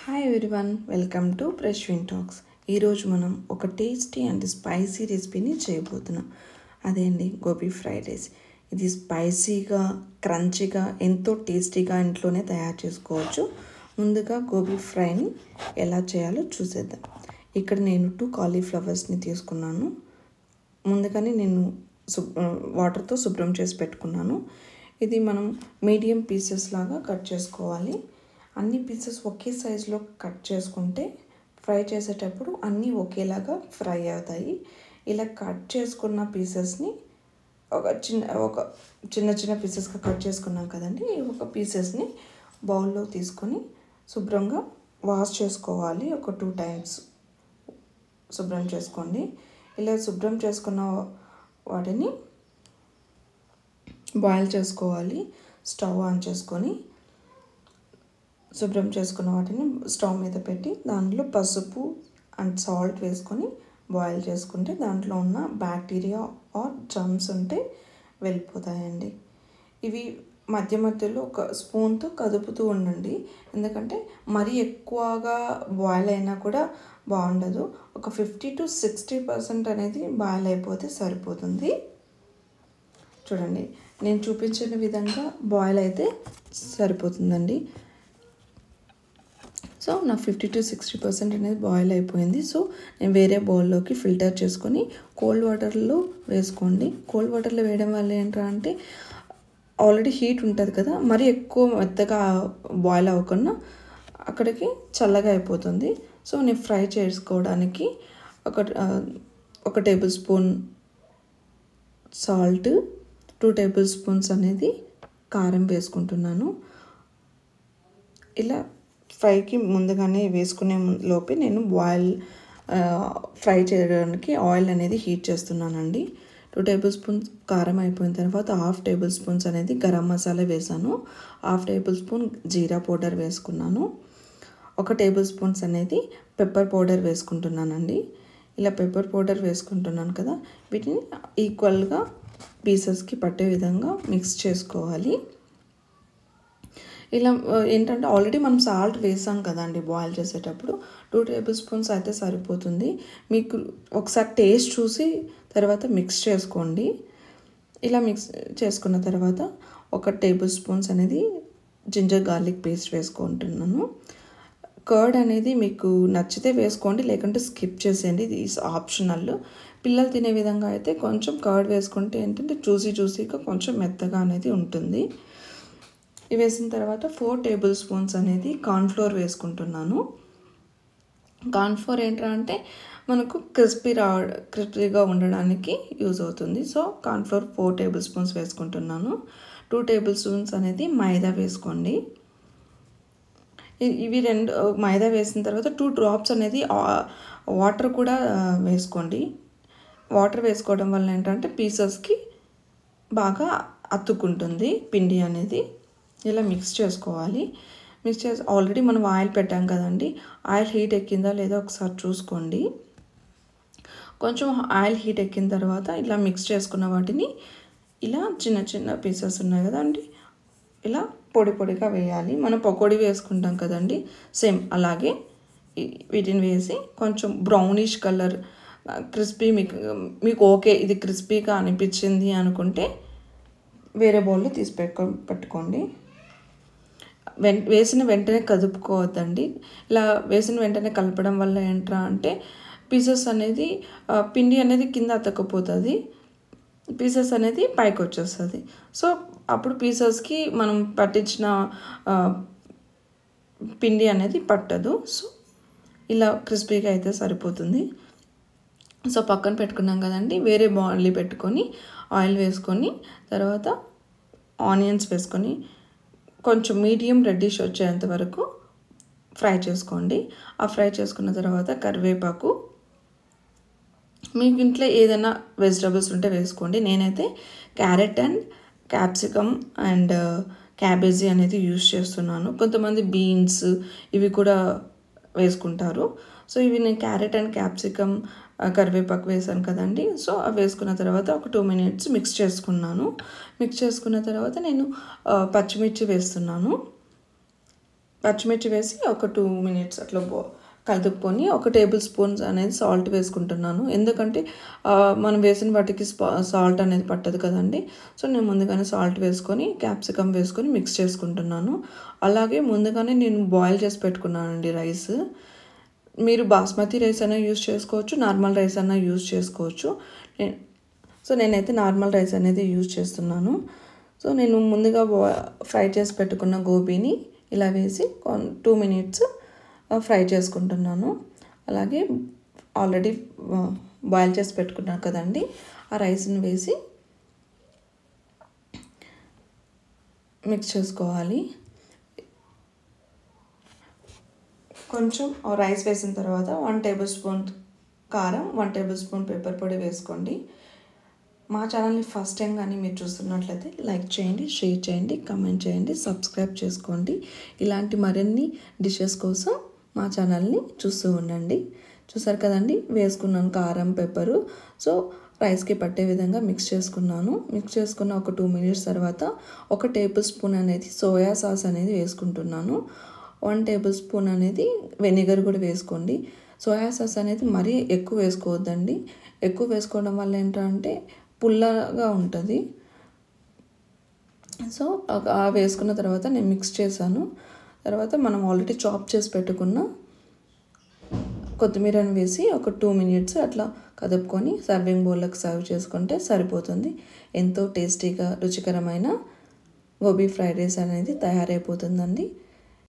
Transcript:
Hi everyone, welcome to Preshwin talks. ఈరోజు మనం ఒక టేస్టీ అండ్ స్పైసీ రెసిపీని చేయబోతున్నాం. అదే అండి గోబీ ఫ్రైడ్ రైస్. ఇది స్పైసీగా, క్రంచీగా, ఎంతో టేస్టీగా ఇంట్లోనే తయారు చేసుకోవచ్చు. ముందుగా గోబీ ఫ్రైని ఎలా చేయాలో చూసేద్దాం. ఇక్కడ నేను 2 కాలీఫ్లవర్స్ని తీసుకున్నాను. ముందుగానే నేను వాటర్తో శుభ్రం చేసి పెట్టుకున్నాను. ఇది మనం మీడియం పీసెస్ లాగా కట్ చేసుకోవాలి. అన్ని పీసెస్ ఒకే సైజులో కట్ చేసుకుంటే ఫ్రై చేసేటప్పుడు అన్నీ ఒకేలాగా ఫ్రై అవుతాయి. ఇలా కట్ చేసుకున్న పీసెస్ని ఒక చిన్న చిన్న పీసెస్గా కట్ చేసుకున్నాం కదండి. ఒక పీసెస్ని బౌల్లో తీసుకొని శుభ్రంగా వాష్ చేసుకోవాలి. ఒక 2 టైమ్స్ శుభ్రం చేసుకోండి. ఇలా శుభ్రం చేసుకున్న వాటిని బాయిల్ చేసుకోవాలి. స్టవ్ ఆన్ చేసుకొని శుభ్రం చేసుకున్న వాటిని స్టవ్ మీద పెట్టి దాంట్లో పసుపు అండ్ సాల్ట్ వేసుకొని బాయిల్ చేసుకుంటే దాంట్లో ఉన్న బ్యాక్టీరియా ఆర్ జర్మ్స్ ఉంటే వెళ్ళిపోతాయండి. ఇవి మధ్య మధ్యలో ఒక స్పూన్తో కదుపుతూ ఉండండి. ఎందుకంటే మరీ ఎక్కువగా బాయిల్ అయినా కూడా బాగుండదు. ఒక 50 to 60% అనేది బాయిల్ అయిపోతే సరిపోతుంది. చూడండి, నేను చూపించిన విధంగా బాయిల్ అయితే సరిపోతుందండి. సో నా 50 to 60% అనేది బాయిల్ అయిపోయింది. సో నేను వేరే బౌల్లోకి ఫిల్టర్ చేసుకొని కోల్డ్ వాటర్లో వేసుకోండి. కోల్డ్ వాటర్లో వేయడం వల్ల ఏంటంటే ఆల్రెడీ హీట్ ఉంటుంది కదా, మరీ ఎక్కువ మెత్తగా బాయిల్ అవ్వకుండా అక్కడికి చల్లగా అయిపోతుంది. సో నేను ఫ్రై చేసుకోవడానికి ఒక table spoon salt, 2 table spoons అనేది కారం వేసుకుంటున్నాను. ఇలా ఫ్రైకి ముందుగానే వేసుకునే లోపే నేను ఫ్రై చేయడానికి ఆయిల్ అనేది హీట్ చేస్తున్నానండి. 2 టేబుల్ స్పూన్స్ కారం అయిపోయిన తర్వాత 1/2 టేబుల్ స్పూన్స్ అనేది గరం మసాలా వేసాను. 1/2 టేబుల్ స్పూన్ జీరా పౌడర్ వేసుకున్నాను. 1 టేబుల్ స్పూన్స్ అనేది పెప్పర్ పౌడర్ వేసుకుంటున్నానండి. ఇలా పెప్పర్ పౌడర్ వేసుకుంటున్నాను కదా, వీటిని ఈక్వల్గా పీసెస్కి పట్టే విధంగా మిక్స్ చేసుకోవాలి. ఇలా ఏంటంటే ఆల్రెడీ మనం సాల్ట్ వేసాం కదండి బాయిల్ చేసేటప్పుడు. 2 టేబుల్ స్పూన్స్ అయితే సరిపోతుంది. మీకు ఒకసారి టేస్ట్ చూసి తర్వాత మిక్స్ చేసుకోండి. ఇలా మిక్స్ చేసుకున్న తర్వాత 1 టేబుల్ స్పూన్స్ అనేది జింజర్ గార్లిక్ పేస్ట్ వేసుకుంటున్నాను. కర్డ్ అనేది మీకు నచ్చితే వేసుకోండి, లేకుంటే స్కిప్ చేసేయండి. ఇది ఆప్షనల్. పిల్లలు తినే విధంగా అయితే కొంచెం కర్డ్ వేసుకుంటే ఏంటంటే జ్యూసీగా కొంచెం మెత్తగా అనేది ఉంటుంది. ఇవి వేసిన తర్వాత 4 టేబుల్ స్పూన్స్ అనేది కార్న్ఫ్లోర్ వేసుకుంటున్నాను. కార్న్ఫ్లోర్ ఏంటంటే మనకు క్రిస్పీగా ఉండడానికి యూజ్ అవుతుంది. సో కార్న్ఫ్లోర్ 4 టేబుల్ స్పూన్స్ వేసుకుంటున్నాను. 2 టేబుల్ స్పూన్స్ అనేది మైదా వేసుకోండి. ఇవి మైదా వేసిన తర్వాత 2 డ్రాప్స్ అనేది వాటర్ కూడా వేసుకోండి. వాటర్ వేసుకోవడం వల్ల ఏంటంటే పీసెస్కి బాగా అతుక్కుంటుంది పిండి అనేది. ఇలా మిక్స్ చేసుకోవాలి. ఆల్రెడీ మనం ఆయిల్ పెట్టాం కదండి, ఆయిల్ హీట్ ఎక్కిందా లేదా ఒకసారి చూసుకోండి. కొంచెం ఆయిల్ హీట్ ఎక్కిన తర్వాత ఇలా మిక్స్ చేసుకున్న వాటిని ఇలా చిన్న చిన్న పీసెస్ ఉన్నాయి కదండి, ఇలా పొడిగా వేయాలి. మనం పకోడీ వేసుకుంటాం కదండి, సేమ్ అలాగే వీటిని వేసి కొంచెం బ్రౌనిష్ కలర్ క్రిస్పీ మీకు ఓకే ఇది క్రిస్పీగా అనిపించింది అనుకుంటే వేరే బౌల్లో తీసి పెట్టుకోండి. వేసిన వెంటనే కదుపుకోవద్దండి. ఇలా వేసిన వెంటనే కలపడం వల్ల ఏంట్రా అంటే పీసెస్ అనేది పిండి అనేది కింద అతకపోతుంది, పీసెస్ అనేది పైకి వచ్చేస్తుంది. సో అప్పుడు పీసెస్కి మనం పట్టించిన పిండి అనేది పట్టదు. సో ఇలా క్రిస్పీగా అయితే సరిపోతుంది. సో పక్కన పెట్టుకున్నాం కదండి, వేరే బాండ్లీ పెట్టుకొని ఆయిల్ వేసుకొని తర్వాత ఆనియన్స్ వేసుకొని కొంచెం మీడియం రెడ్డిష్ వచ్చేంత వరకు ఫ్రై చేసుకోండి. ఆ ఫ్రై చేసుకున్న తర్వాత కరివేపాకు, మీకు ఇంట్లో ఏదైనా వెజిటబుల్స్ ఉంటే వేసుకోండి. నేనైతే carrot and capsicum and cabbage అనేది యూజ్ చేస్తున్నాను. కొంతమంది బీన్స్ ఇవి కూడా వేసుకుంటారు. సో ఇవి నేను క్యారెట్ అండ్ క్యాప్సికమ్ కరివేపాకు వేసాను కదండి. సో అవి వేసుకున్న తర్వాత ఒక 2 minutes మిక్స్ చేసుకున్నాను. మిక్స్ చేసుకున్న తర్వాత నేను పచ్చిమిర్చి వేస్తున్నాను. పచ్చిమిర్చి వేసి ఒక 2 మినిట్స్ అట్లా కలుపుకొని ఒక టేబుల్ స్పూన్స్ అనేది సాల్ట్ వేసుకుంటున్నాను. ఎందుకంటే మనం వేసిన వాటికి సాల్ట్ అనేది పట్టదు కదండి. సో నేను ముందుగానే సాల్ట్ వేసుకొని క్యాప్సికమ్ వేసుకొని మిక్స్ చేసుకుంటున్నాను. అలాగే ముందుగానే నేను బాయిల్ చేసి పెట్టుకున్నానండి రైస్. మీరు బాస్మతి రైస్ అయినా యూస్ చేసుకోవచ్చు, నార్మల్ రైస్ అయినా యూస్ చేసుకోవచ్చు. సో నేనైతే నార్మల్ రైస్ అనేది యూజ్ చేస్తున్నాను. సో నేను ముందుగా ఫ్రై చేసి పెట్టుకున్న గోబీని ఇలా వేసి 2 మినిట్స్ ఫ్రై చేసుకుంటున్నాను. అలాగే ఆల్రెడీ బాయిల్ చేసి పెట్టుకున్నాను కదండి, ఆ రైస్ని వేసి మిక్స్ చేసుకోవాలి. కొంచెం రైస్ వేసిన తర్వాత 1 టేబుల్ స్పూన్ కారం, 1 టేబుల్ స్పూన్ పెప్పర్ పొడి వేసుకోండి. మా ఛానల్ని ఫస్ట్ టైం కానీ మీరు చూస్తున్నట్లయితే లైక్ చేయండి, షేర్ చేయండి, కమెంట్ చేయండి, సబ్స్క్రైబ్ చేసుకోండి. ఇలాంటి మరిన్ని డిషెస్ కోసం మా ఛానల్ని చూస్తూ ఉండండి. చూసారు కదండి, వేసుకున్నాను కారం, పెప్పరు. సో రైస్కి పట్టే విధంగా మిక్స్ చేసుకున్నాను. మిక్స్ చేసుకున్న ఒక 2 మినిట్స్ తర్వాత 1 టేబుల్ స్పూన్ అనేది సోయా సాస్ అనేది వేసుకుంటున్నాను. 1 టేబుల్ స్పూన్ అనేది వెనిగర్ కూడా వేసుకోండి. సోయా సాస్ అనేది మరీ ఎక్కువ వేసుకోవద్దండి. ఎక్కువ వేసుకోవడం వల్ల ఏంటంటే పుల్లగా ఉంటుంది. సో వేసుకున్న తర్వాత నేను మిక్స్ చేశాను. తర్వాత మనం ఆల్రెడీ చాప్ చేసి పెట్టుకున్న కొత్తిమీరని వేసి ఒక 2 మినిట్స్ అట్లా కదుపుకొని సర్వింగ్ బౌల్లోకి సర్వ్ చేసుకుంటే సరిపోతుంది. ఎంతో టేస్టీగా రుచికరమైన గోబీ ఫ్రైడ్ రైస్ అనేది తయారైపోతుందండి.